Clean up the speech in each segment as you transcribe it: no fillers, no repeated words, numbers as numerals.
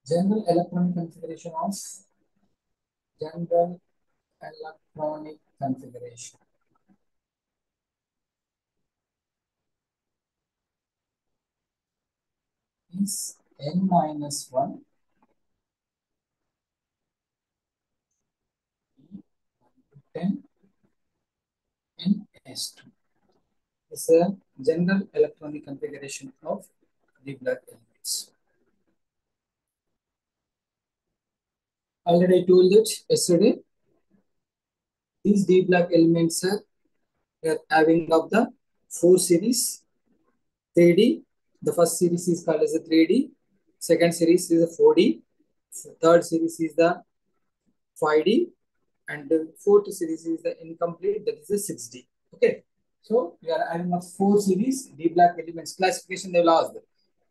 General electronic configuration of general electronic configuration is n minus 1 10 n s2. This is a general electronic configuration of the blood elements. Already I told it yesterday. These D block elements are having of the 4 series 3D. The first series is called as a 3D. Second series is a 4D. Third series is the 5D. And the fourth series is the incomplete, that is the 6D. Okay. So we are having a 4 series D block elements. Classification they will ask.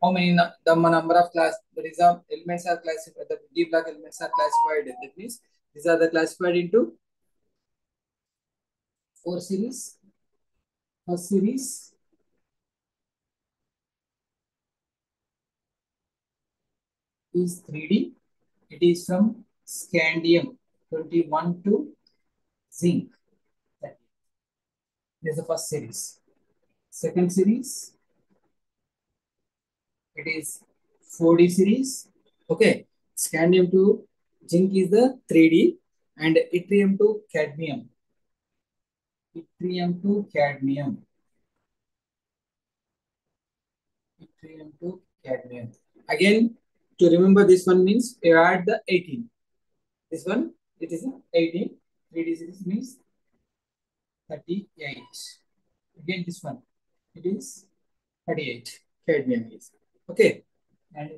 How many the number of class that is the elements are classified, the D block elements are classified. That means these are the classified into 4 series. First series is 3D. It is from scandium 21 to zinc. That is the first series. Second series, it is 4D series. Okay. Scandium to zinc is the 3D and yttrium to cadmium. Yttrium to cadmium. Yttrium to cadmium. Again, to remember this one means you add the 18. This one, it is 18. 3D series means 38. Again, this one, it is 38. Cadmium is. Okay. And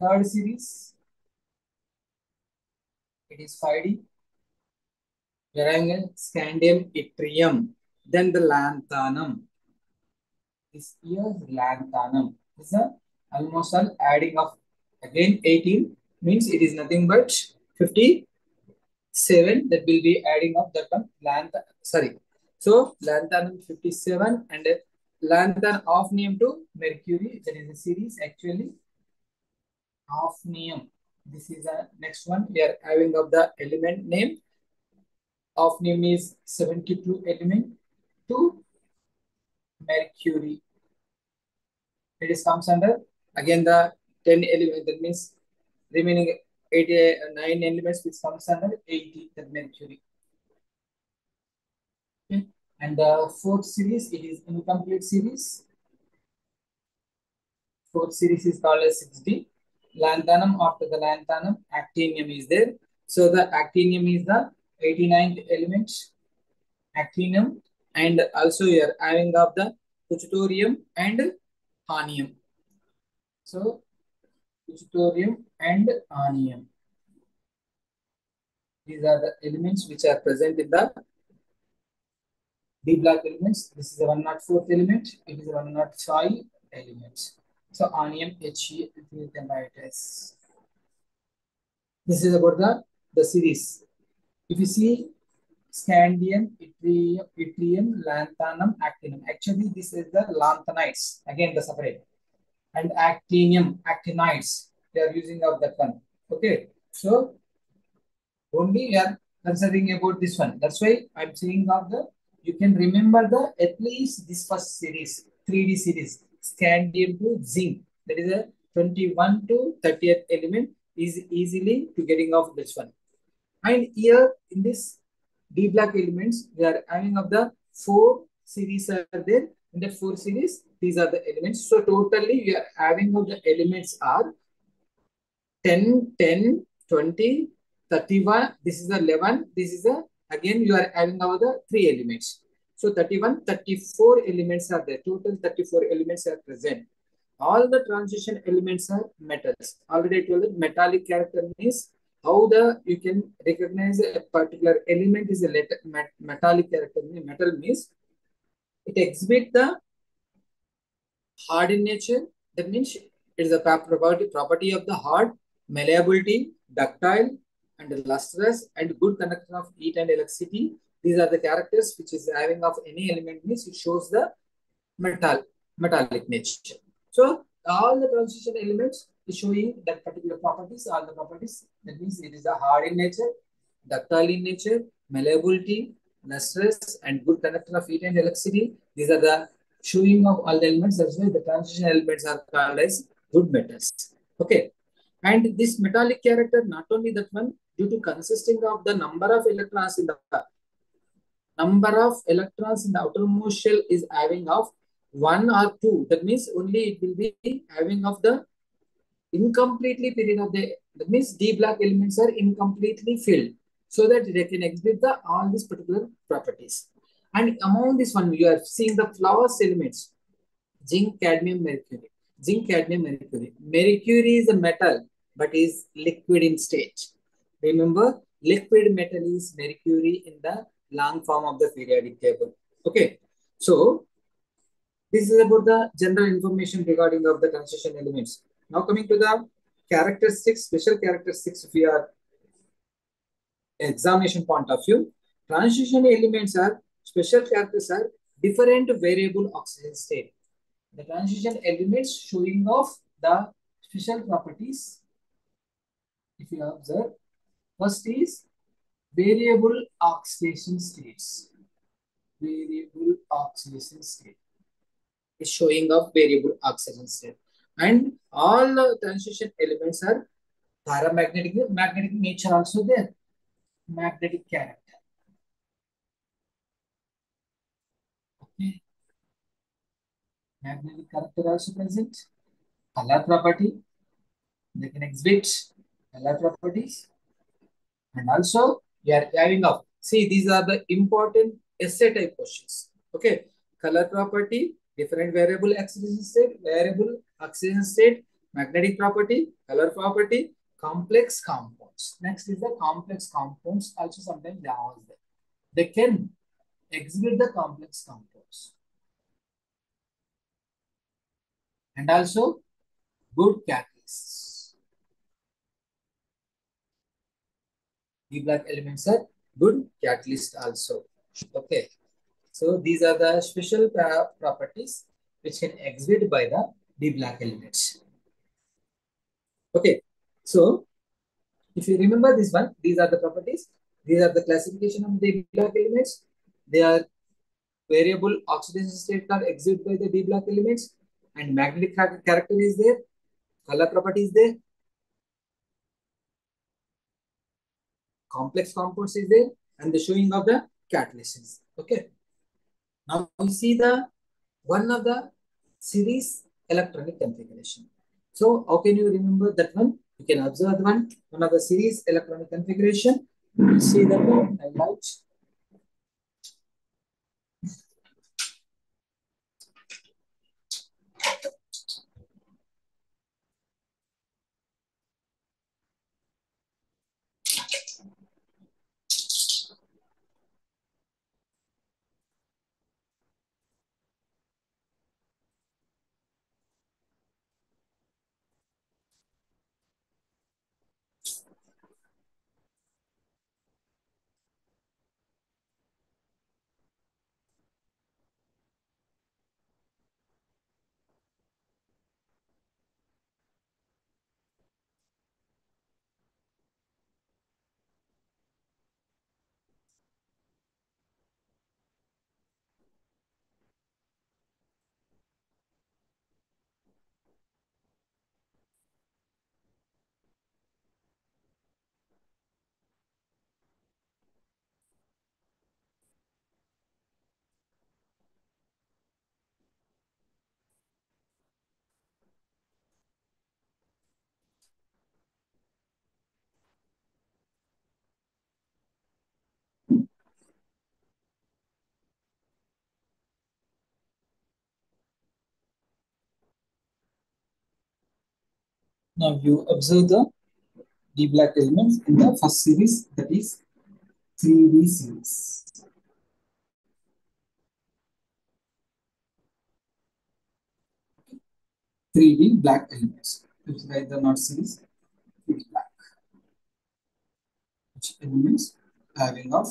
third series, it is 5D. We are having a scandium yttrium. Then the lanthanum. This here is lanthanum. This is almost all adding of again 18 means it is nothing but 57 that will be adding up that one sorry. So lanthanum 57 and lanthan hafnium to mercury, that is a series actually hafnium. This is a next one we are having of the element name. Hafnium is 72 element to mercury. It is comes under again the 10 element, that means remaining 89 elements which comes under 80, the mercury. Okay. And the fourth series, it is incomplete series. Fourth series is called as 6D. Lanthanum, after the lanthanum, actinium is there. So the actinium is the 89th element, actinium, and also you are having of the deuterium and hafnium. So deuterium and hafnium. These are the elements which are present in the D block elements. This is a 104th element. It is a 105 element. So anium He, you can write as. This is about the series. If you see scandium, yttrium, lanthanum, actinium. Actually, this is the lanthanides. Again, the separate. And actinium, actinides. They are using of that one. Okay. So only we are considering about this one. That's why I'm saying of the, you can remember the at least this first series, 3D series, scandium to zinc. That is a 21 to 30th element is easily to getting off this one. And here in this D block elements, we are having of the 4 series are there. In the 4 series, these are the elements. So totally we are having of the elements are 10, 10, 20, 31. This is the 11. This is the, again, you are having over the 3 elements. So 31, 34 elements are there. Total 34 elements are present. All the transition elements are metals. Already I told you metallic character means how the you can recognize a particular element is a metallic character. Metal means it exhibits the hard in nature. That means it is a property of the hard, malleability, ductile, and lustrous, and good conductor of heat and electricity. These are the characters which is having of any element means it shows the metallic nature. So all the transition elements is showing that particular properties, all the properties. That means it is a hard in nature, ductile in nature, malleability, lustrous, and good conductor of heat and electricity. These are the showing of all the elements. That's why the transition elements are called as good metals. Okay. And this metallic character, not only that one, due to consisting of the number of electrons in the outermost shell is having of one or two. That means only it will be having of the incompletely period of the, that means D block elements are incompletely filled so that they can exhibit the all these particular properties. And among this one, you are seeing the flawless elements, zinc, cadmium, mercury. Zinc, cadmium, mercury. Mercury is a metal but is liquid in state. Remember, liquid metal is mercury in the long form of the periodic table. Okay. So, this is about the general information regarding of the transition elements. Now coming to the characteristics, special characteristics, if we are examination point of view, transition elements are special characters are different variable oxygen state. The transition elements showing off the special properties. If you observe, first is variable oxidation states. Variable oxidation state is showing of variable oxidation state. And all transition elements are paramagnetic, magnetic nature also there. Magnetic character. Okay. Magnetic character also present. Color property. They can exhibit color properties. And also, we are having of, see, these are the important essay type questions. Okay. Color property, different variable oxidation state, variable oxidation state, magnetic property, color property, complex compounds. Next is the complex compounds. Also, sometimes they are there. They can exhibit the complex compounds. And also, good catalysts. D black elements are good catalyst also. Okay. So these are the special properties which can exhibit by the D black elements. Okay. So if you remember this one, these are the properties. These are the classification of the D black elements. They are variable oxidation state are exhibited by the D black elements, and magnetic character is there, color property is there, complex compounds is there, and the showing of the catalysts. Okay. Now we see the one of the series electronic configuration. So how can you remember that one? You can observe one of the series electronic configuration. You will see that one highlight. Now you observe the D black elements in the first series, that is 3D series. 3D black elements. Which is the not series, 3D black. Which elements having of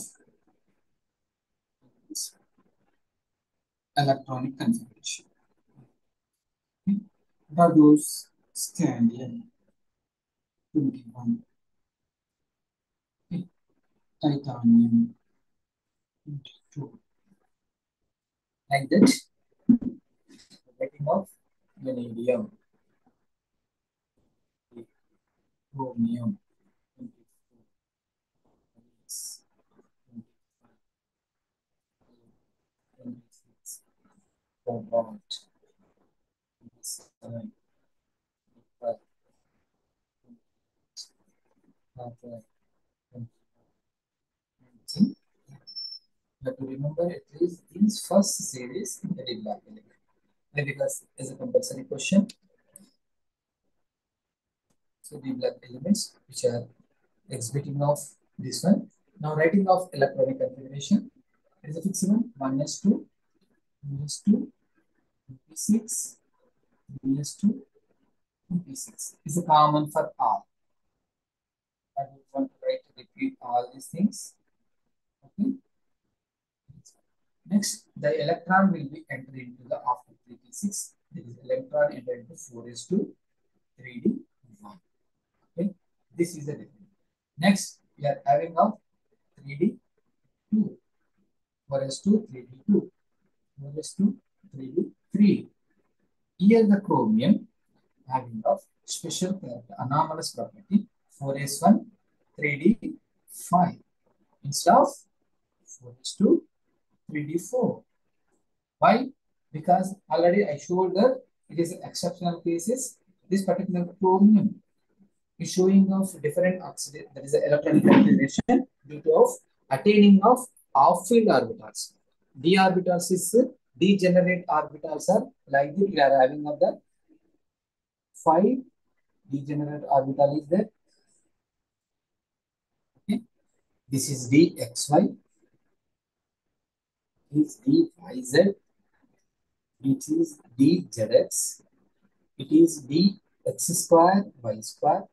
electronic configuration. Okay. What are those? scandium 21, titanium 22. Like that, getting of vanadium, chromium 24, 26, cobalt 27, nickel, copper 20. You have to remember at least these first series in the black element. Why? Because as a compulsory question, so the black elements which are exhibiting of this one. Now writing of electronic configuration. It is a fixed one. 1s2, 2s2, 2p6, 3s2, 2p6 is a common for all. I don't want to write repeat all these things. Okay. Next, the electron will be entered into the after 3p6. There is electron entered into 4s2, 3d1. Okay. This is the difference. Next, we are having of 3d2, 4s2, 3d2, 4s2, 3d3. Here the chromium having of special character, anomalous property 4s1, 3d5 instead of 4s2, 3d4. Why? Because already I showed that it is exceptional cases. This particular chromium is showing of different oxidation, that is the electronic configuration due to of attaining of off-field orbitals. D orbitals is degenerate orbitals are like this. We are having of the 5 degenerate orbital is there. Okay. This is dxy, is dyz, it is dzx, it is dx square y square,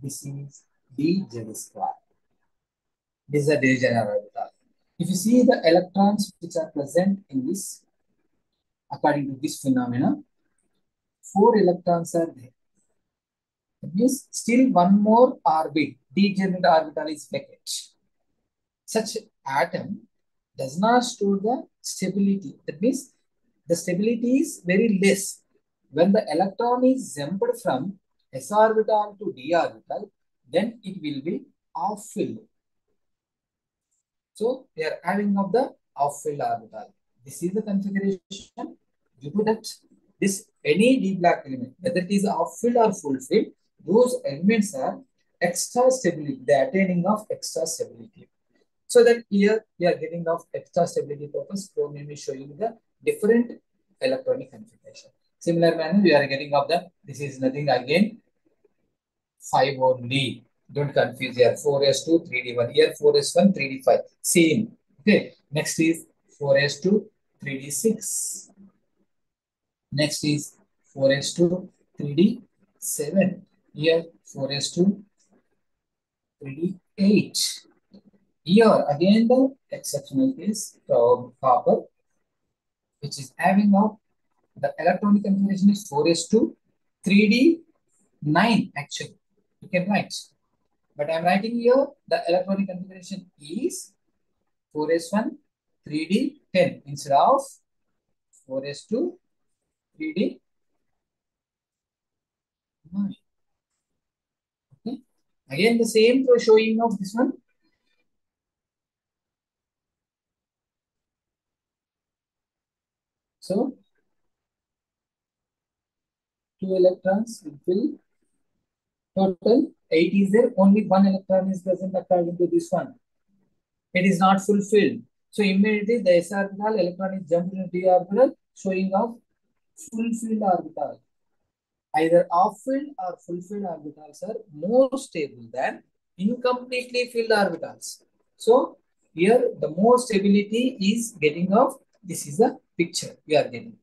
this is dz square. This is a degenerate orbital. If you see the electrons which are present in this, according to this phenomena, 4 electrons are there. That means still one more orbit, degenerate orbital is vacant. Such atom does not store the stability. That means the stability is very less. When the electron is jumped from s orbital to d orbital, then it will be off-filled. So we are having of the off-filled orbital. This is the configuration. Due to that, this any d black element, whether it is off-filled or full-filled, those elements are extra stability. The attaining of extra stability. So that here we are getting of extra stability purpose, chromium is showing the different electronic configuration. Similar manner, we are getting of the, this is nothing again, 5 only. Don't confuse here. 4s2, 3d1. Here 4s1, 3d5. Same. Okay. Next is 4s2, 3d6. Next is 4s2, 3d7. Here 4s2, 3d8. Here again the exceptional case copper, which is having now the electronic configuration is 4s2, 3d9 actually. You can write. But I'm writing here the electronic configuration is 4s1, 3d10 instead of 4s2, 3d9. Okay. Again the same for showing of this one. So 2 electrons will fill total 8 is there, only 1 electron is present according to this one. It is not fulfilled. So immediately the s orbital electron is jumped into d orbital, showing of fulfilled orbital. Either off-filled or fulfilled orbitals are more stable than incompletely filled orbitals. So here the more stability is getting of, this is the picture we are getting.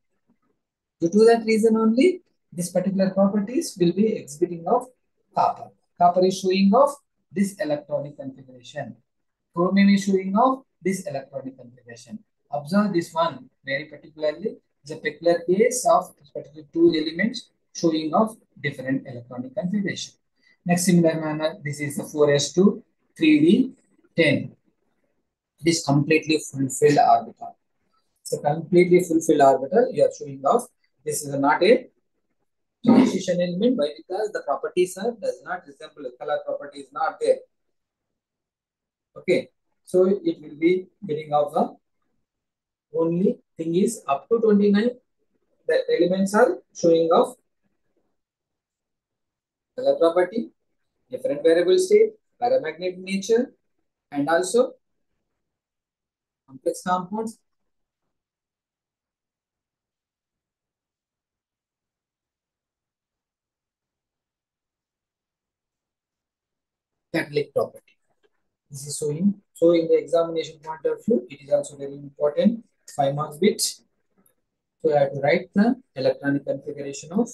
Due to that reason only, this particular properties will be exhibiting of copper. Copper is showing of this electronic configuration. Chromium is showing of this electronic configuration. Observe this one very particularly. The particular case of particular two elements showing of different electronic configuration. Next similar manner, this is the 4s2 3d10. It is completely fulfilled orbital. So completely fulfilled orbital, you are showing off. This is not a transition element. Why? Because the properties are does not resemble, color property is not there. Okay, so it will be getting off the only thing is up to 29. The elements are showing off color property, different variable state, paramagnetic nature, and also complex compounds, catalytic property. This is showing. So in the examination point of view, it is also very important. 5 marks bit. So I have to write the electronic configuration of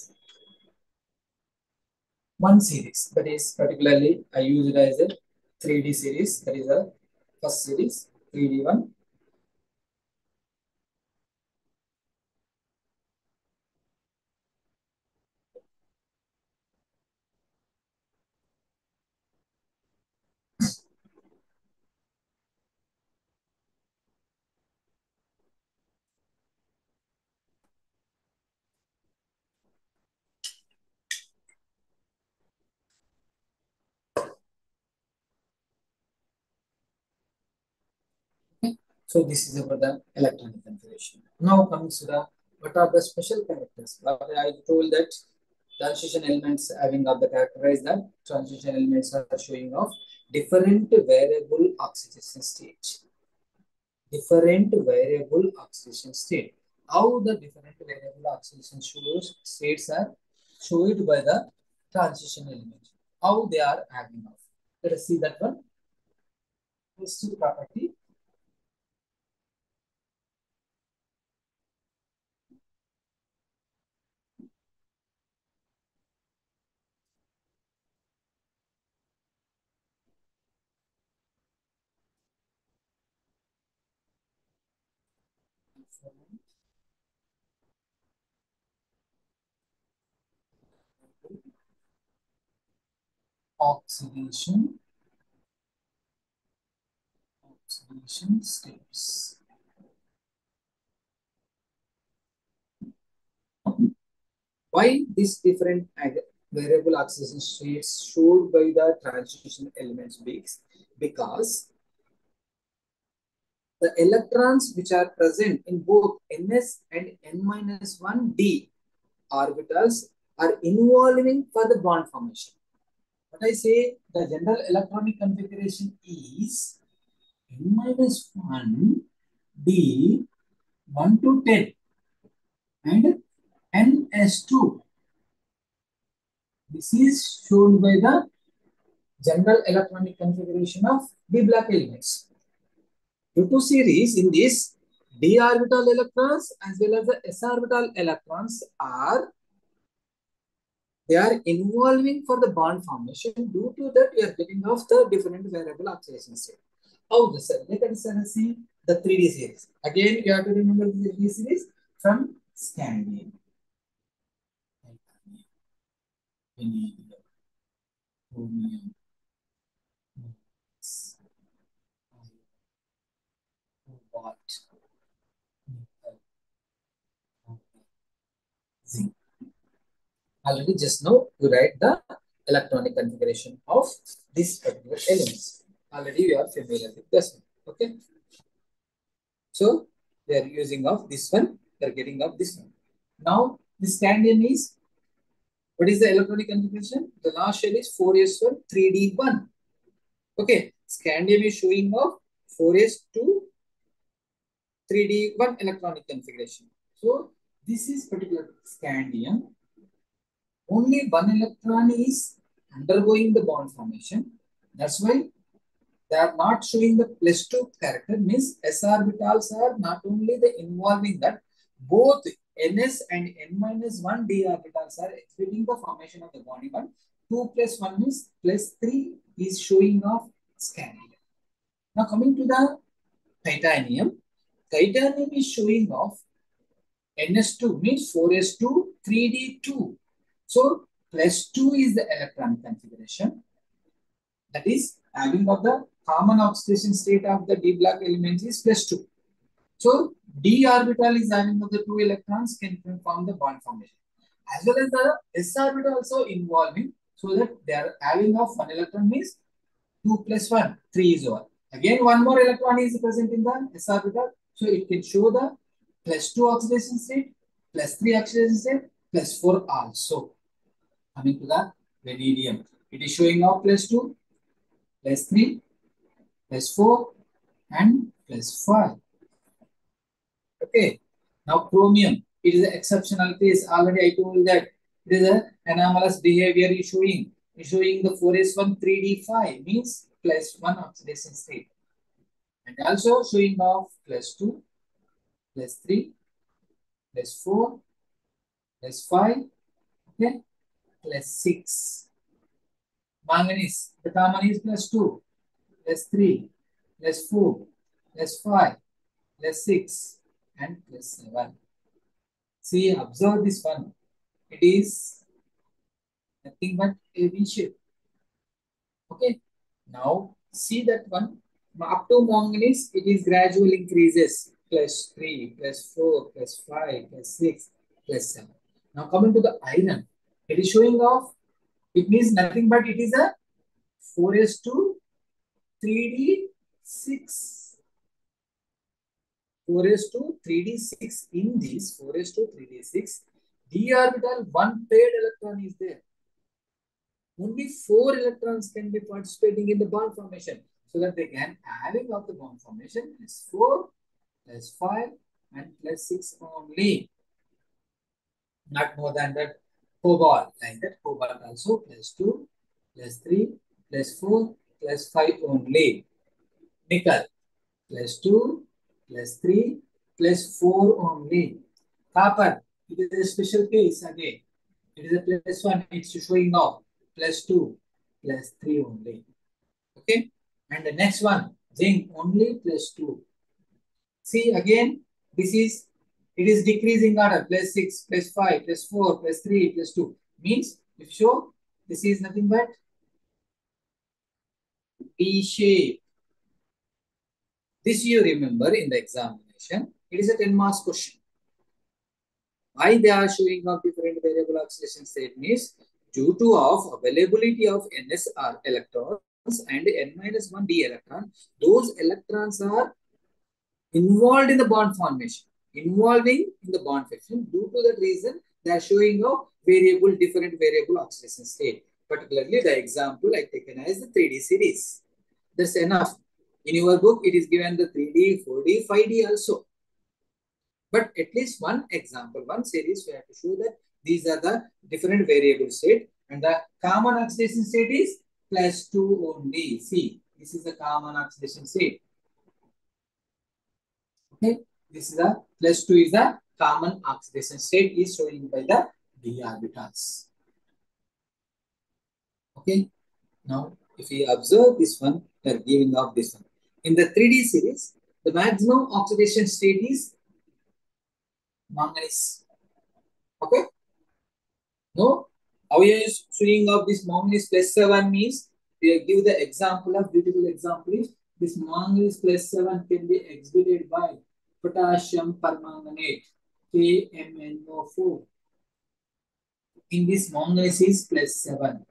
one series. That is particularly I use it as a 3D series. That is the first series, 3D1. Okay. So this is about the electronic configuration. Now comes to the what are the special characters? I told that transition elements having of the characterize that transition elements are showing off different variable oxidation state. Different variable oxidation state. How the different variable oxidation states are showed by the transition element. How they are having off. Let us see that one. First property. Oxidation states. Why this different variable oxidation states showed by the transition elements bigs? Because the electrons which are present in both ns and n-1d orbitals are involving for the bond formation. What I say, the general electronic configuration is n-1 d 1 to 10 and ns2. This is shown by the general electronic configuration of d block elements. Due to series in this, d orbital electrons as well as the s orbital electrons are they are involving for the bond formation. Due to that, we are getting off the different variable oxidation state. How this? Let us see the 3D series. Again, you have to remember the 3D series from scandium, vanadium, chromium, cobalt, nickel, zinc. Already just now you write the electronic configuration of these particular elements. Already you are familiar with this one. Okay. So they are using of this one, they are getting of this one. Now this scandium is what is the electronic configuration? The last shell is 4s1 3d1. Okay, scandium is showing of 4s2 3d1 electronic configuration. So this is particular scandium. Only one electron is undergoing the bond formation. That's why they are not showing the +2 character. Means s orbitals are not only the involving that both ns and n-1 d orbitals are exhibiting the formation of the bonding bond. 2 plus 1 is +3 is showing of scandium. Now coming to the titanium. Titanium is showing of ns2 means 4s2 3d2. So +2 is the electron configuration. That is having of the common oxidation state of the d block element is +2. So d orbital is having of the 2 electrons can form the bond formation. As well as the s orbital also involving, so that they are having of 1 electron means 2 plus 1, 3 is 1. Again, one more electron is present in the s orbital. So it can show the +2 oxidation state, +3 oxidation state, +4 also. Coming to the vanadium, it is showing off +2, +3, +4, and +5. Okay. Now chromium, it is an exceptional case. Already I told that it is an anomalous behavior is showing. Is showing the 4s1 3d5 means +1 oxidation state. And also showing off +2, +3, +4, +5, okay, +6. Manganese, the common is +2, +3, +4, +5, +6, and +7. See, observe this one. It is nothing but a V shape. Okay. Now see that one. Up to manganese, it is gradual increases. +3, +4, +5, +6, +7. Now coming to the iron, it is showing off. It means nothing but it is a 4s2 3d6. 4s2 3d6. In this 4s2 3d6, d orbital one paired electron is there. Only 4 electrons can be participating in the bond formation, so that they can having of the bond formation is 4, +5, and +6 only. Not more than that. Cobalt, like that. Cobalt also +2, +3, +4, +5 only. Nickel +2, +3, +4 only. Copper, it is a special case again. It is a +1, it's showing off +2, +3 only. Okay. And the next one, zinc only +2. See again, this is, it is decreasing order +6, +5, +4, +3, +2. Means if show, this is nothing but D shape. This you remember in the examination. It is a 10 marks question. Why they are showing up different variable oxidation state means due to of availability of NSR electrons and N-1 d electron, those electrons are involved in the bond formation, involving in the bond formation. Due to that reason, they are showing up different variable oxidation state. Particularly the example I taken as the 3D series. That's enough. In your book, it is given the 3D, 4D, 5D also. But at least one example, one series, we have to show that these are the different variable state, and the common oxidation state is +2 only. See, this is the common oxidation state. Okay, this is a +2 is the common oxidation state is showing by the d orbitals. Okay, now if we observe this one, we are giving off this one. In the 3D series, the maximum oxidation state is manganese. Okay. No, how is showing of this manganese +7 means we give the example of beautiful example is this manganese +7 can be exhibited by potassium permanganate KMnO4. In this manganese is +7,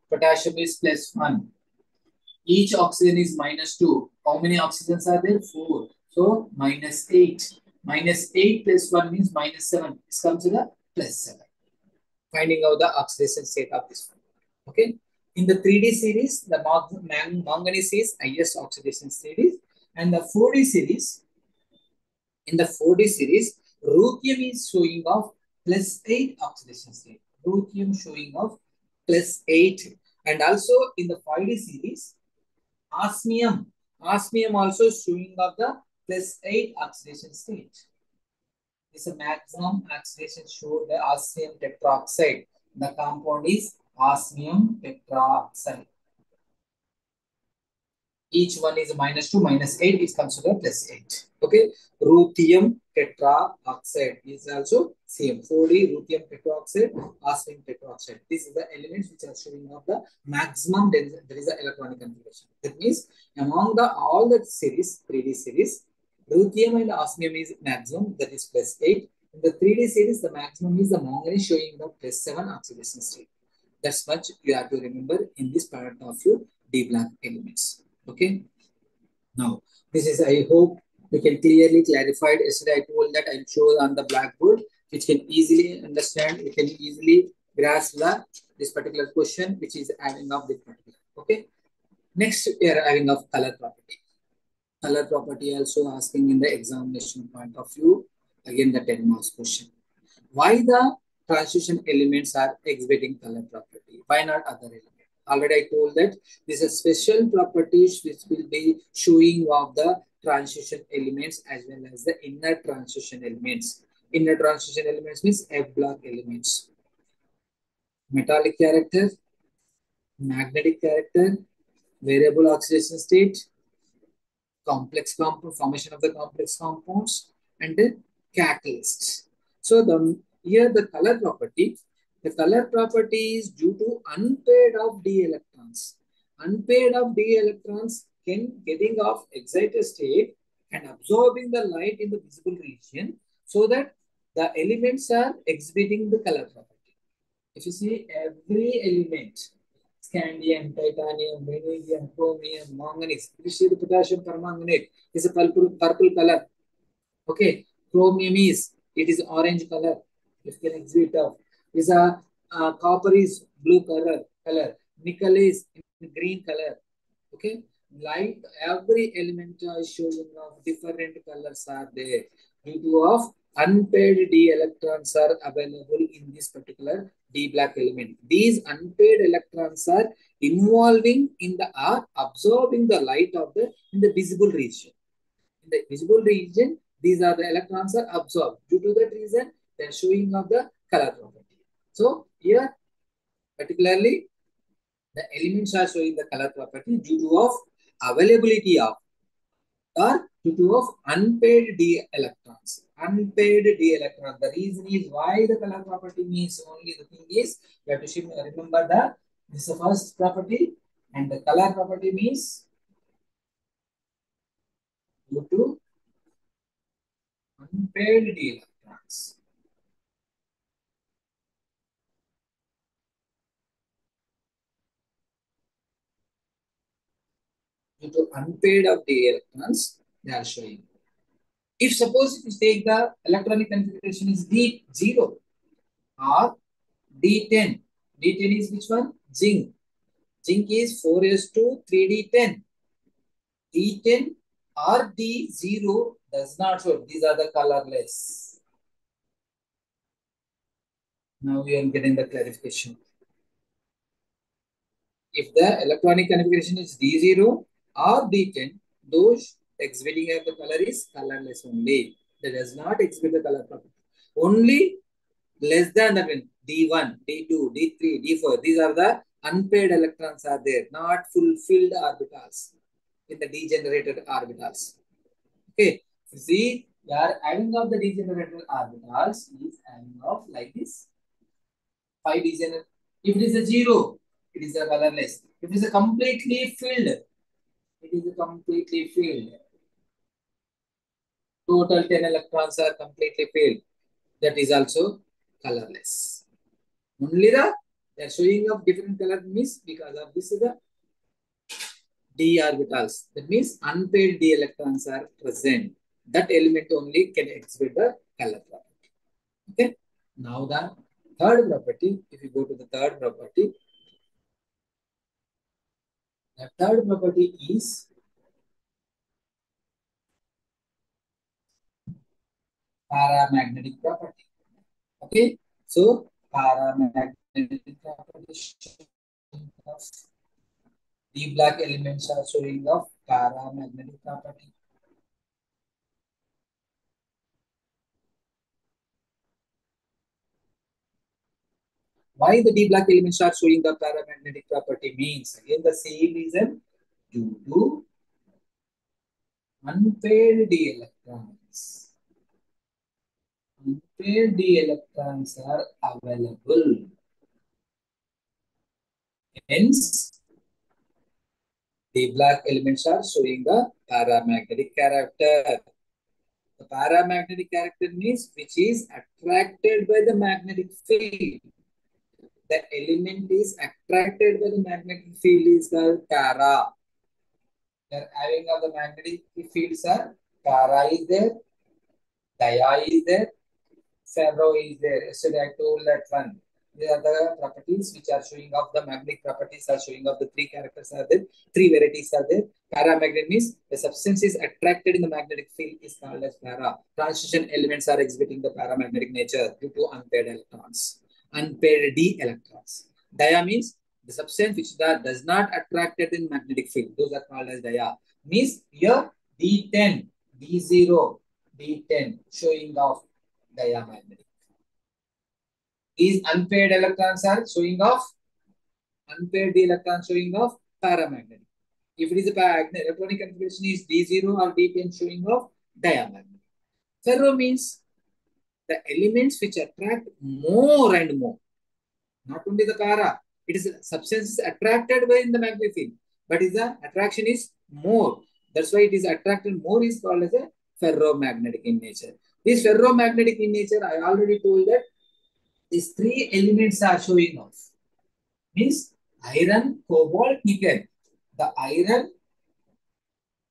potassium is +1. Each oxygen is -2. How many oxygens are there? 4. So -8. -8 +1 means -7. This comes to the +7. Finding out the oxidation state of this one. Okay. In the 3D series, the manganese is highest oxidation state, and the 4D series, in the 4D series, ruthenium is showing off +8 oxidation state. Ruthenium showing off +8, and also in the 5D series, osmium also showing off the +8 oxidation state. Is a maximum oxidation show the osmium tetroxide. The compound is osmium tetroxide. Each one is minus 2, minus 8, it comes to the plus 8. Okay. Ruthenium tetraoxide is also same. 4D ruthenium tetraoxide, osmium tetraoxide. This is the elements which are showing of the maximum density. There is the electronic configuration. That means among the all the series, 3D series, ruthenium and osmium is maximum, that is plus 8. In the 3D series, the maximum is the manganese showing the plus 7 oxidation state. That's much you have to remember in this part of your D block elements. Okay. Now, this is, I hope you can clearly clarified. Yesterday, I told that I'll show on the blackboard, which can easily understand, you can easily grasp this particular question, which is having of this particular. Okay. Next, we are having of color property. Color property also asking in the examination point of view. Again, the 10 marks question. Why the transition elements are exhibiting color property? Why not other elements? Already I told that this is special properties which will be showing of the transition elements as well as the inner transition elements. Inner transition elements means F block elements. Metallic character, magnetic character, variable oxidation state, complex compound formation of the complex compounds, and the catalysts. So here the color property is due to unpaired of d electrons. Unpaired of d electrons can getting off excited state and absorbing the light in the visible region, so that the elements are exhibiting the color property. If you see every element, scandium, titanium, vanadium, chromium, manganese, if you see the potassium permanganate is a purple color. Okay, chromium is, it is orange color. It can exhibit of. Is a copper is blue color. Nickel is green color. Okay, light, every element is showing of different colors are there due to of unpaired d electrons are available in this particular d black element. These unpaired electrons are involving in the are absorbing the light of the in the visible region. In the visible region, these are the electrons are absorbed. Due to that reason, they are showing of the color property. So here particularly the elements are showing the color property due to of availability of or due to of unpaired d electrons. Unpaired d electrons. The reason is why the color property means only the thing is you have to remember that this is the first property and the color property means due to unpaired d electrons. Due to unpaired of d electrons, they are showing. If suppose you take the electronic configuration is D0 or D10. D10 is which one? Zinc. Zinc is 4s2 3D10. D10 or D0 does not show. These are the colorless. Now we are getting the clarification. If the electronic configuration is D0 or D10, those exhibiting of the color is colorless only. That does not exhibit the color property. Only less than that means D1, D2, D3, D4. These are the unpaired electrons are there, not fulfilled orbitals in the degenerated orbitals. Okay, so see, we are adding up the degenerated orbitals is adding up like this. 5 degenerate. If it is a 0, it is a colorless. If it is a completely filled, it is a completely filled. Total 10 electrons are completely filled. That is also colorless. Only they are showing up different color means because of this is the d orbitals. That means unpaired d electrons are present. That element only can exhibit the color property. Okay. Now the third property, if you go to the third property, the third property is paramagnetic property. Okay. So paramagnetic property of D black elements are showing of paramagnetic property. Why the D black elements are showing the paramagnetic property means again the same reason due to Unpaired d electrons. Unpaired d electrons are available. Hence, the black elements are showing the paramagnetic character. The paramagnetic character means which is attracted by the magnetic field. The element is attracted by the magnetic field is called para. The having of the magnetic fields are para is there, dia is there, ferro is there. Yesterday I told that one. These are the properties which are showing off the magnetic properties are showing off the three characters are there, three varieties are there. Paramagnet means the substance is attracted in the magnetic field is called as para. Transition elements are exhibiting the paramagnetic nature due to unpaired electrons. Unpaired d electrons. Dia means the substance which does not attracted in magnetic field. Those are called as dia. Means here D10, D0, D10 showing off diamagnetic. These unpaired electrons are showing off unpaired electrons showing off paramagnetic. If it is a electronic configuration is D0 or D10 showing off diamagnetic. Ferro means the elements which attract more and more. Not only the para, it is substances attracted by in the magnetic field, but is the attraction is more. That's why it is attracted more is called as a ferromagnetic in nature. This ferromagnetic in nature, I already told that these three elements are showing off. Means iron, cobalt, nickel. The iron,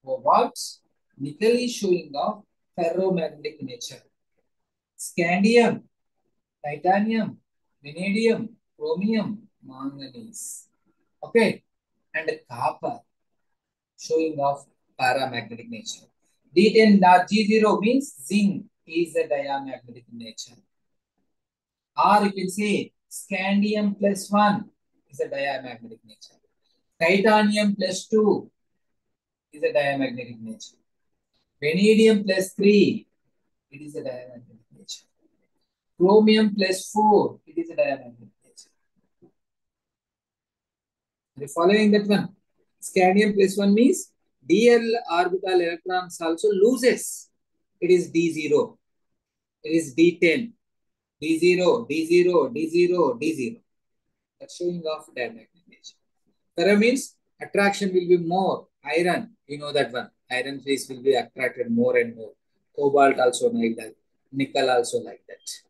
cobalt, nickel is showing off ferromagnetic nature. Scandium, titanium, vanadium, chromium, manganese. Okay. And copper showing off paramagnetic nature. D10 G0 means zinc is a diamagnetic nature. Or you can say scandium plus 1 is a diamagnetic nature. Titanium plus 2 is a diamagnetic nature. Vanadium plus 3, it is a diamagnetic nature. Chromium plus 4, it is a diamagnetic nature. Are you following that one? Scandium plus 1 means DL orbital electrons also loses. It is D0. It is D10. D0, D0, D0, D0. That's showing off diamagnetic nature. Para means attraction will be more. Iron, you know that one. Iron phase will be attracted more and more. Cobalt also like that. Nickel also like that.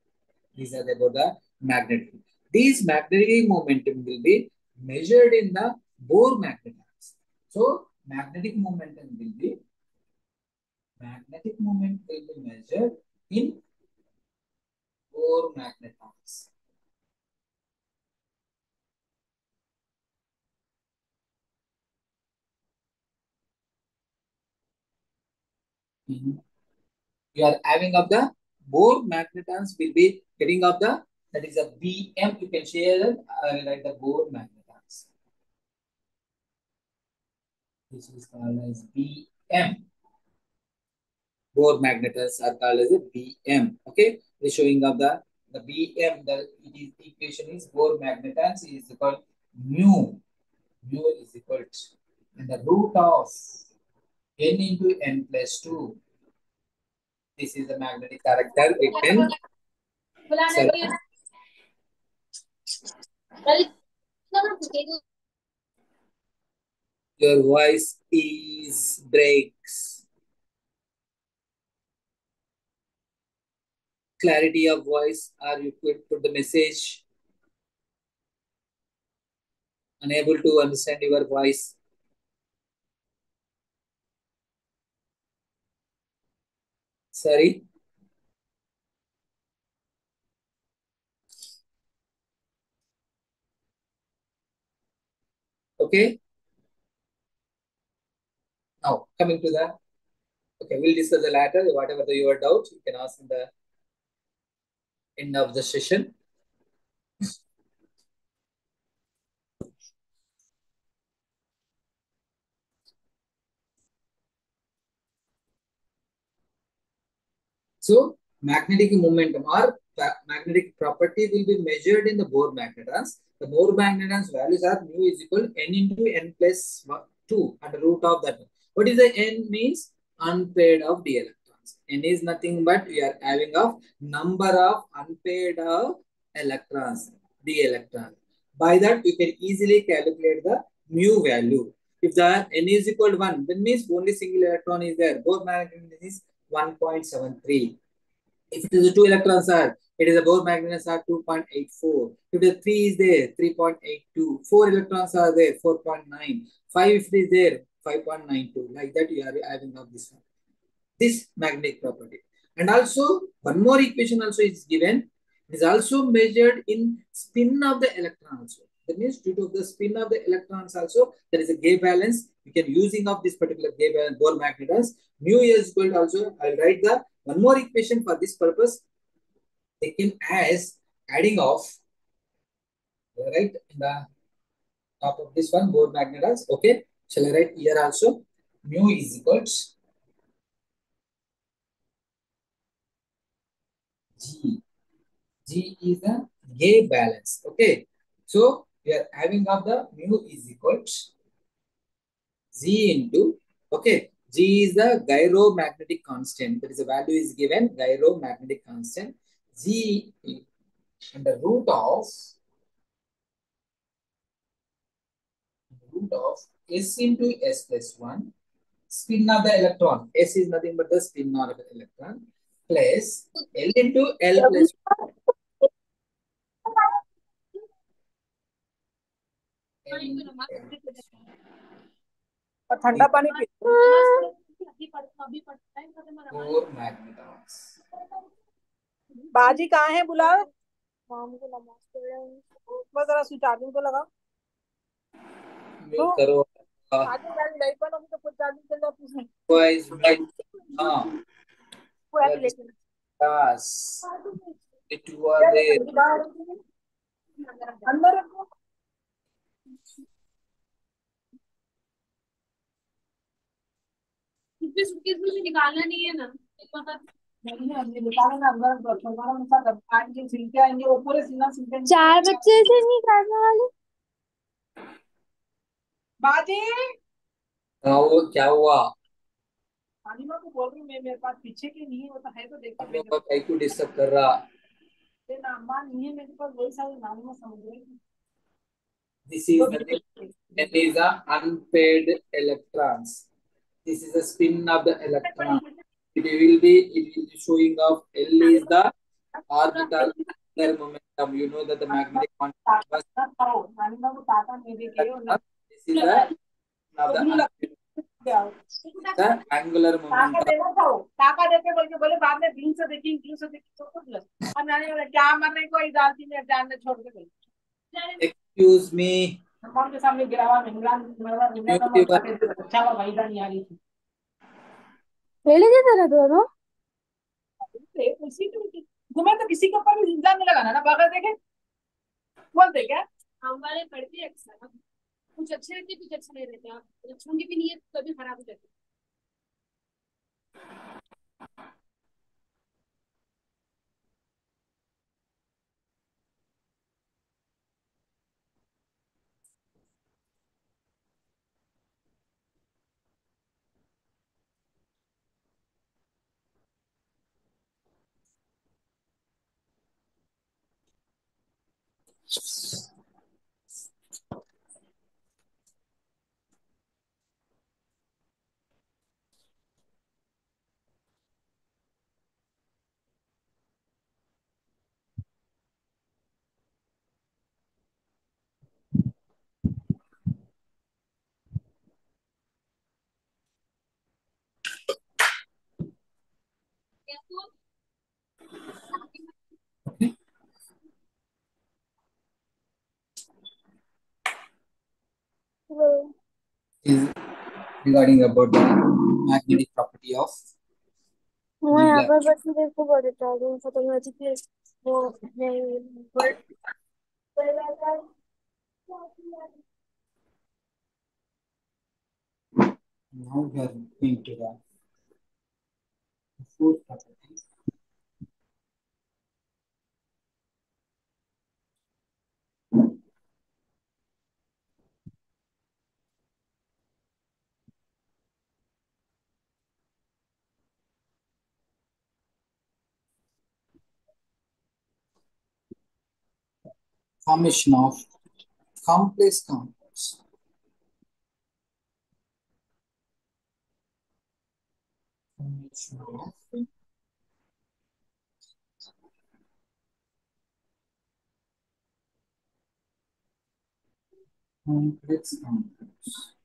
These are about the magnetic. These magnetic momentum will be measured in the Bohr magnetons. So magnetic moment will be measured in Bohr magnetons. You are having of the Bohr magnetons will be getting of the that is a BM. You can share that like the Bohr magnetons. This is called as BM. Bohr magnetons are called as a BM. Okay, the showing of the BM. The equation is Bohr magnetons is equal mu. Mu is equal to and the root of n into n plus 2. This is the magnetic character. It can your voice is breaks. Clarity of voice, or you could put the message. Unable to understand your voice. Sorry. Okay. Now coming to the okay, we'll discuss the latter. Whatever your doubts, you can ask in the end of the session. So magnetic momentum or magnetic property will be measured in the Bohr magnetons. The Bohr magnetons values are mu is equal n into n plus 2 and the root of that. What is the n means? unpaired of d electrons. N is nothing but we are having of number of unpaired of electrons, d electrons. By that we can easily calculate the mu value. If the n is equal to 1, that means only single electron is there. Both magnetic is 1.73. If it is a 2 electrons are, it is a Bohr magnets are 2.84. If the 3 is there, 3.82. 4 electrons are there, 4.9. 5 if it is there, 5.92. Like that you are having of this one. This magnetic property. And also one more equation also is given. It is also measured in spin of the electron also. That means due to the spin of the electrons also, there is a gay balance. You can using of this particular gay balance Bohr magnetons. Mu is equal to also, I'll write the one more equation for this purpose. Taken as adding of, right, in the top of this one, Bohr magnetons. Okay. Shall I write here also? Mu is equals G. G is the gay balance. Okay. So we are having of the mu is equals Z into, okay, G is the gyromagnetic constant. There is a value is given, gyromagnetic constant. Z under root of S into S plus 1, spin of the electron. S is nothing but the spin of the electron, plus L into L plus 1. और ठंडा पानी P Four magnetons. बाजी कहाँ है बुलाओ माम को नमाज पढ़ रहे हैं बस जरा स्विच चार्जिंग पे लगाओ तो Mute करो. आगे गाड़ी लाइट पर हम तो कुछ चार्जिंग चल जाती है Otherwise mute. हाँ. वो ऐप लेके Yes. The two are there. अंदर रखो सूटकेस में से निकालना नहीं है ना नहीं हमने निकाला ना अंदर रखो हमारा उनका आज के छिलके आएंगे वो पूरे सीना छिलके 4 बच्चे से निकालने वाले बाजी हाँ वो क्या हुआ? पानी माँ को बोल रही हूँ मैं मेरे पास पीछे की नहीं है वो तो है तो देख के आप लोग का कहीं को डिस्टर्ब कर रहा. नाम नहीं है मेरे पास वही सारे नाम में समझ रही This is nothing. N is the unpaired electrons. This is the spin of the electron. It will be showing of L is the orbital angular momentum. You know that the magnetic quantity was नानी माँ को ताता नहीं देखे this is the now the angular टाका momentum. देना था वो टाका देते बोल के बोले बाद में दिन से देखी तो कुछ अब नानी बोले क्या मरने को डालती में जानने छोड़ के गई Excuse me. हम के सामने गिरावा महिला महिला महिला का मत काटे अच्छा हुआ भाई नहीं आ रही थी पहले देता था दोनों उसी तुम्हें तो किसी के ऊपर भी इल्जाम नहीं लगाना ना बगैर देखे बोलते क्या हम वाले पढ़ते हैं अक्सर कुछ अच्छे रहते कुछ अच्छे नहीं रहते आप छूंगी भी नहीं है तो कभी खराब हो जाती Is regarding about the magnetic property of मैं the यहाँ black. पर बच्चे देखो बड़े चाहूँ फोटोग्राफी वो नहीं Now we are going to the fourth property. Formation of complex compounds. Formation of complex compounds.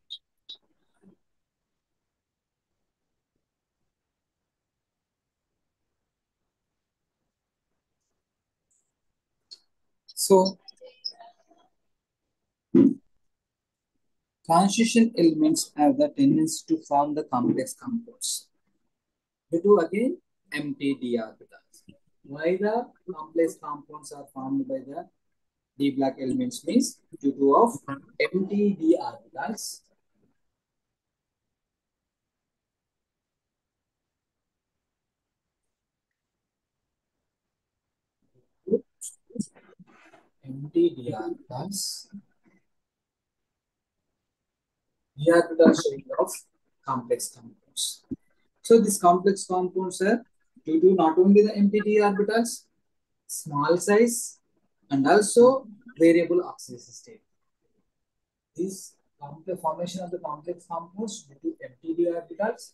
So, transition elements have the tendency to form the complex compounds due to again empty d orbitals. Why the complex compounds are formed by the d black elements means due to of empty d orbitals. Empty d orbitals. D orbital shape of complex compounds. So these complex compounds are due to not only the empty d orbitals, small size, and also variable oxidation state. This complex formation of the complex compounds due to empty d orbitals,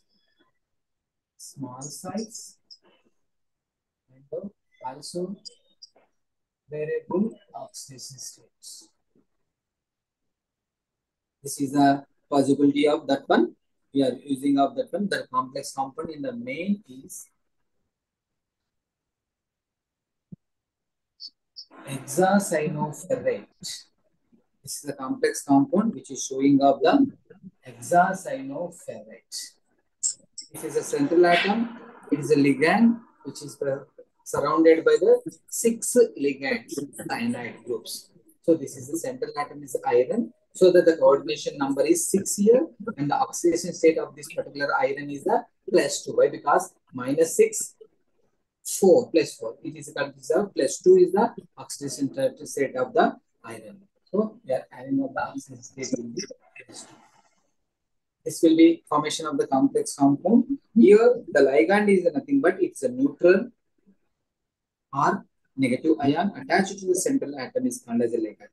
small size, and also variable oxidation states. This is the possibility of that one. We are using of that one. The complex compound in the main is hexacyanoferrate. This is the complex compound which is showing up the hexacyanoferrate. This is a central atom. It is a ligand which is surrounded by the 6 ligands, cyanide groups. So this is the central atom is iron. So that the coordination number is 6 here, and the oxidation state of this particular iron is the +2. Why? Because -6, 4 + 4. It is considered +2 is the oxidation state of the iron. So we are adding up the oxidation state will be +2. This will be formation of the complex compound. Here, the ligand is nothing but it's a neutral or negative ion attached to the central atom is called as a ligand.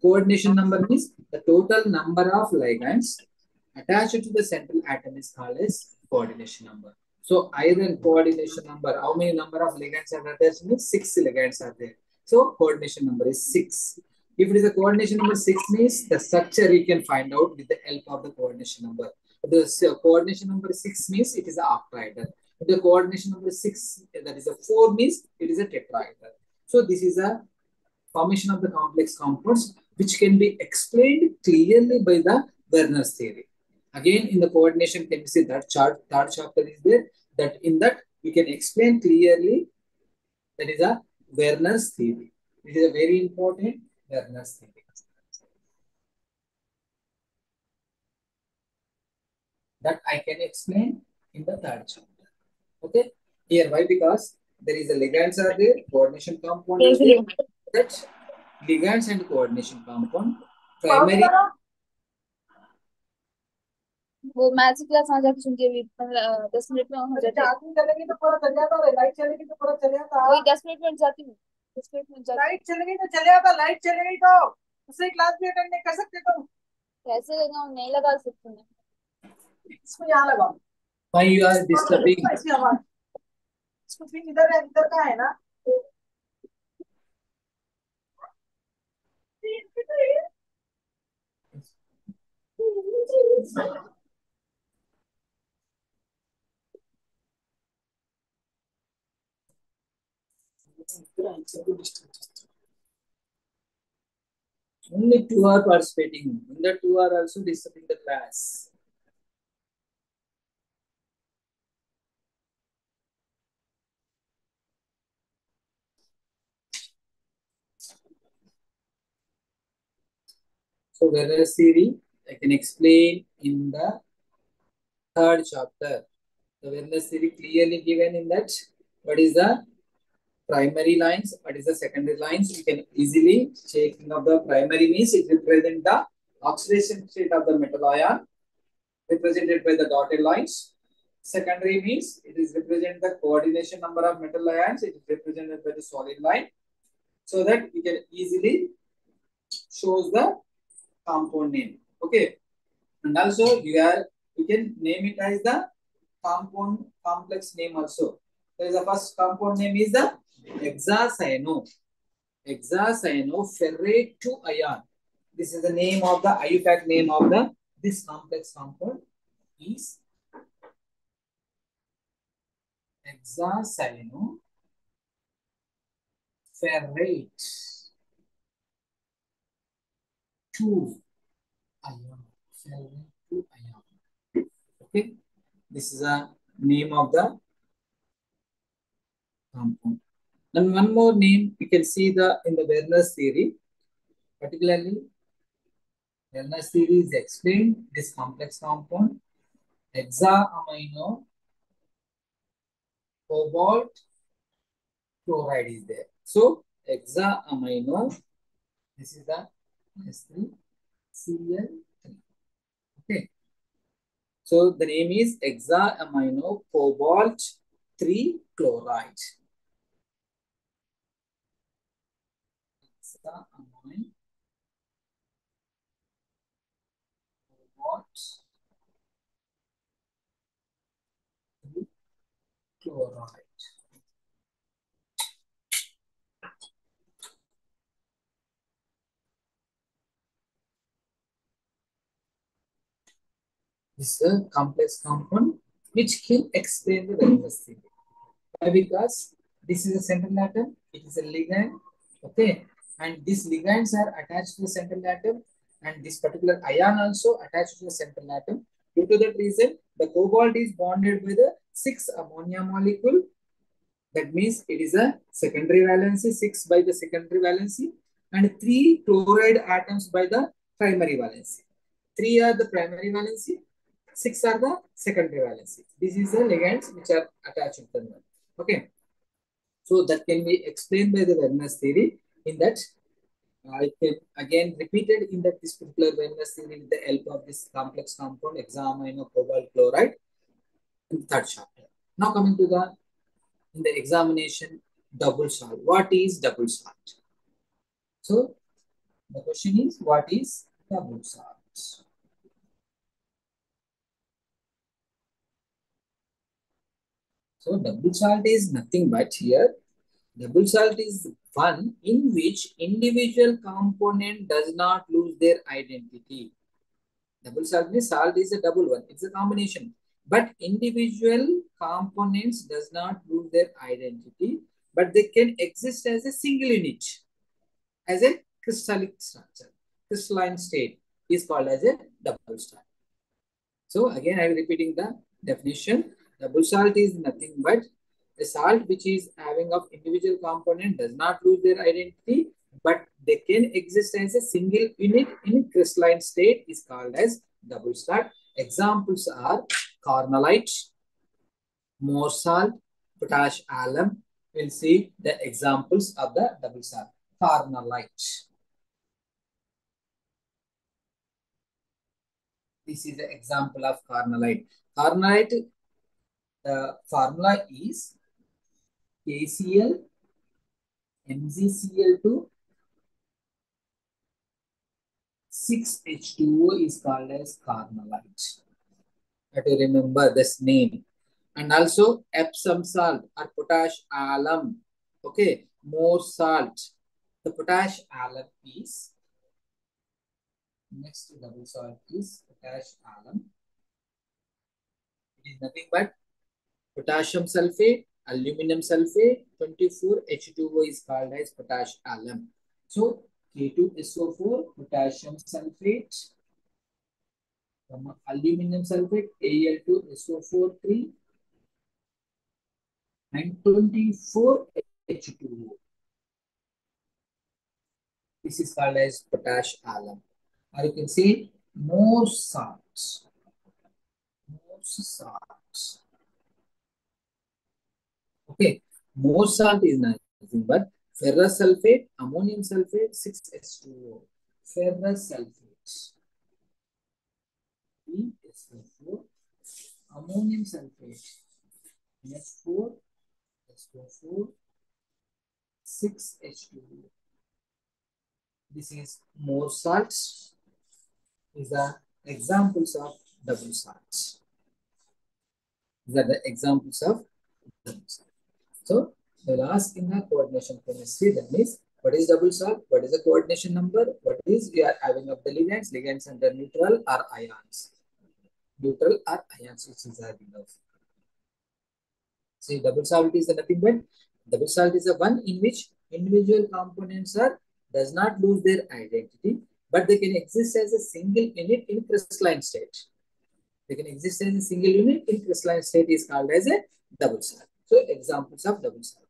Coordination number means the total number of ligands attached to the central atom is called as coordination number. So iron coordination number, how many number of ligands are attached means 6 ligands are there. So coordination number is 6. If it is a coordination number 6 means the structure you can find out with the help of the coordination number. The coordination number 6 means it is an octahedral. The coordination number 6, that is a 4 means it is a tetrahedral. So this is a formation of the complex compounds which can be explained clearly by the Werner's theory. Again, in the coordination chemistry, that third chapter is there. That in that we can explain clearly. That is a Werner's theory. It is a very important Werner's theory. That I can explain in the third chapter. Okay. Here, why? Because there is a ligands are there, coordination compound is there. That ligands and coordination compound primary. वो maths की class आ जाके सुन के भी 10 minute में हो जाता है। Charging चलेगी तो पूरा चल जाता है, लाइट चलेगी तो पूरा चल जाता है। वही 10 मिनट में जाती हूँ, 10 मिनट में जाती। लाइट चल गई तो चले जाता, लाइट चली गई तो दूसरी क्लास भी अटेंड नहीं कर सकते तुम। कैसे लगाऊं? नहीं लगा सकती मैं। इसको यहाँ लगाओ। Why you are disturbing? इसको फिर इधर है, इधर का है ना। Only 2 are participating. In the 2 are also disturbing the class. So Werner's theory I can explain in the third chapter. The Werner's theory clearly given in that. What is the primary lines? What is the secondary lines? You can easily check. Of the primary means it represents the oxidation state of the metal ion, represented by the dotted lines. Secondary means it is represent the coordination number of metal ions. It is represented by the solid line, so that you can easily shows the compound name. Okay, and also you can name it as the compound complex name also. So the first compound name is the hexacyanoferrate 2 ion. This is the name of the IUPAC name of the this complex compound is hexacyanoferrate 2 ion. Ferrate 2 ion. Okay, this is the name of the compound. And one more name you can see the in the Werner's theory, particularly Werner's theory is explained this complex compound hexaamino cobalt chloride is there. So hexaamino, this is the S3Cl3. Okay. So the name is hexaamino cobalt 3 chloride. Hexaamino cobalt 3 chloride. This is a complex compound which can explain the Werner's theory. Why? Because this is a central atom, it is a ligand, okay, and these ligands are attached to the central atom, and this particular ion also attached to the central atom. Due to that reason, the cobalt is bonded with a 6 ammonia molecule. That means it is a secondary valency, 6 by the secondary valency, and 3 chloride atoms by the primary valency. 3 are the primary valency, 6 are the secondary valency. This is the ligands which are attached to them. Okay. So that can be explained by the Werner's theory in that it can again repeated in that this particular Werner's theory with the help of this complex compound hexaamino cobalt chloride in the third chapter. Now coming to the in the examination double salt. What is double salt? So the question is what is double salt? So double salt is nothing but here. Double salt is one in which individual component does not lose their identity. Double salt means salt is a double one. It's a combination. But individual components does not lose their identity, but they can exist as a single unit, as a crystallic structure. Crystalline state is called as a double salt. So again, I am repeating the definition. Double salt is nothing but a salt which is having of individual component does not lose their identity, but they can exist as a single unit in crystalline state is called as double salt. Examples are cornellite, more salt, potash alum. We'll see the examples of the double salt. Cornellite. This is the example of cornellite. Cornellite, the formula is KCl, MgCl2, 6H2O is called as cornellite. Have to remember this name. And also Epsom salt or potash alum. Okay, more salt. The potash alum is next to double salt is potash alum. It is nothing but potassium sulfate, aluminum sulfate, 24H2O is called as potash alum. So K2SO4, potassium sulfate, aluminum sulfate, Al2SO4 3, and 24H2O. This is called as potash alum. Or you can say more salts. More salts. Okay, more salt is nothing but ferrous sulfate, ammonium sulfate, 6H2O. Ferrous sulfate, PSO4, ammonium sulfate, NH4, SO4, 6H2O. This is more salts. These are examples of double salts. These are the examples of double salt. So they will ask in the coordination chemistry, that means what is double salt, what is the coordination number, what is you are having of the ligands, ligands under neutral or ions. Neutral or ions, which is having of. See, double salt is nothing but double salt is the one in which individual components are does not lose their identity, but they can exist as a single unit in crystalline state. They can exist as a single unit in crystalline state is called as a double salt. So examples of double salt.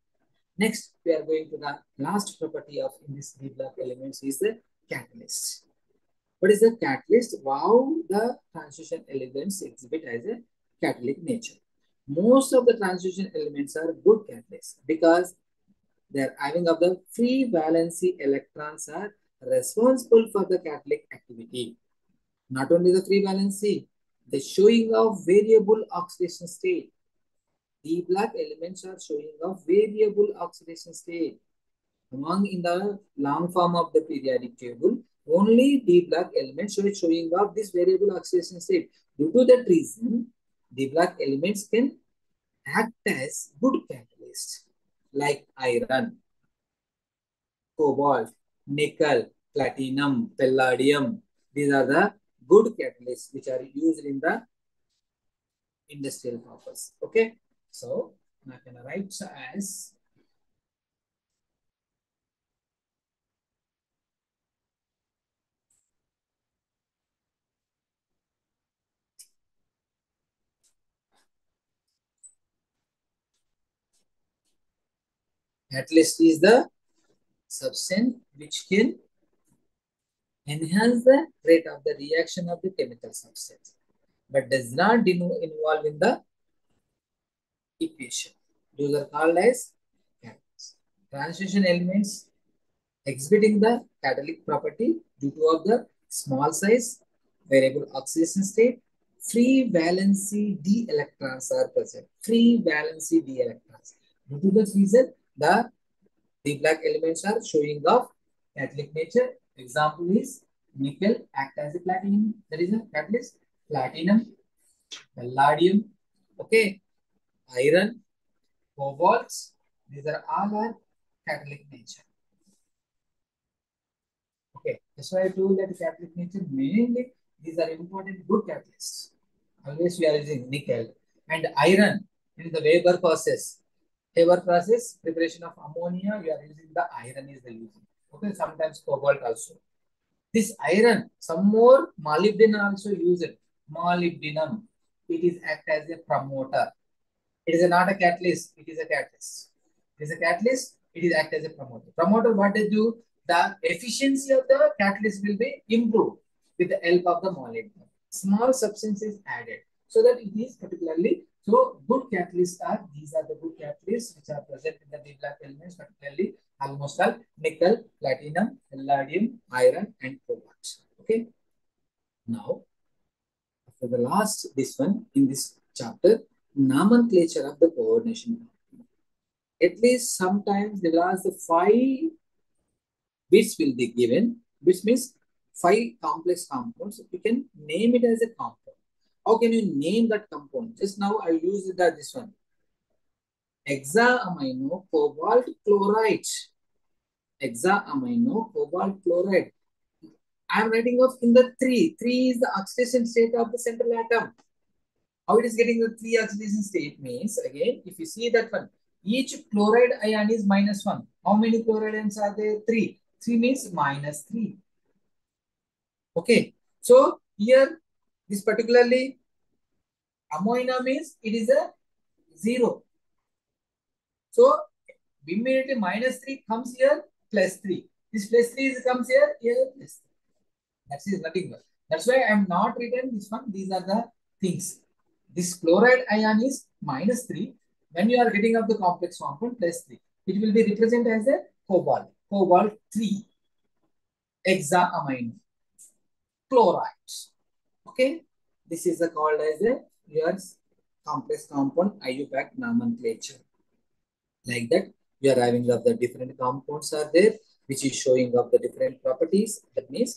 Next, we are going to the last property of in this D block elements is the catalyst. What is the catalyst? How the transition elements exhibit as a catalytic nature. Most of the transition elements are good catalysts because they are having of the free valency electrons are responsible for the catalytic activity. Not only the free valency, the showing of variable oxidation state. D block elements are showing of variable oxidation state. Among in the long form of the periodic table, only D block elements are showing of this variable oxidation state. Due to that reason, D block elements can act as good catalysts like iron, cobalt, nickel, platinum, palladium. These are the good catalysts which are used in the industrial purpose. Okay, so I'm going to write as catalyst is the substance which can enhance the rate of the reaction of the chemical substance, but does not involve in the equation. Those are called as catalysts. Transition elements exhibiting the catalytic property due to of the small size, variable oxidation state, free valency d electrons are present. Free valency d electrons. Due to this reason, the D black elements are showing of catalytic nature. Example is nickel act as a platinum. That is a catalyst. Platinum, palladium, okay, iron, cobalt. These are all are catalytic nature. Okay, that's why I told that catalytic nature mainly these are important good catalysts. Always we are using nickel and iron in the Weber process. Weber process, preparation of ammonia, you are using the iron is the using. Okay, sometimes cobalt also. This iron, some more molybdenum also used. Molybdenum, it is act as a promoter. It is not a catalyst, it is a catalyst. It is a catalyst, it is act as a promoter. Promoter, what they do? The efficiency of the catalyst will be improved with the help of the molybdenum. Small substance is added so that it is particularly, so good catalysts are, these are the good catalysts which are present in the D black elements, particularly almost all nickel, platinum, palladium, iron and cobalt. Okay. Now, after the last, this one in this chapter, nomenclature of the coordination. At least sometimes there are the 5 bits will be given, which means 5 complex compounds. You can name it as a compound. How can you name that compound? Just now I used this one. Hexaamino cobalt chloride. Hexaamino cobalt chloride. I am writing off in the 3. 3 is the oxidation state of the central atom. How it is getting the 3 oxidation state means, again, if you see that one, each chloride ion is -1. How many chloride ions are there? 3. 3 means -3. Okay. So here, this particularly ammonia means it is a 0. So immediately -3 comes here, +3. This +3 comes here, +3. That is nothing but. That's why I am not written this one. These are the things. This chloride ion is -3. When you are getting up the complex compound, +3. It will be represented as a cobalt. Cobalt 3. Hexaamino chloride. Okay. This is called as a your complex compound IUPAC nomenclature. Like that, we are having of the different compounds are there which is showing up the different properties.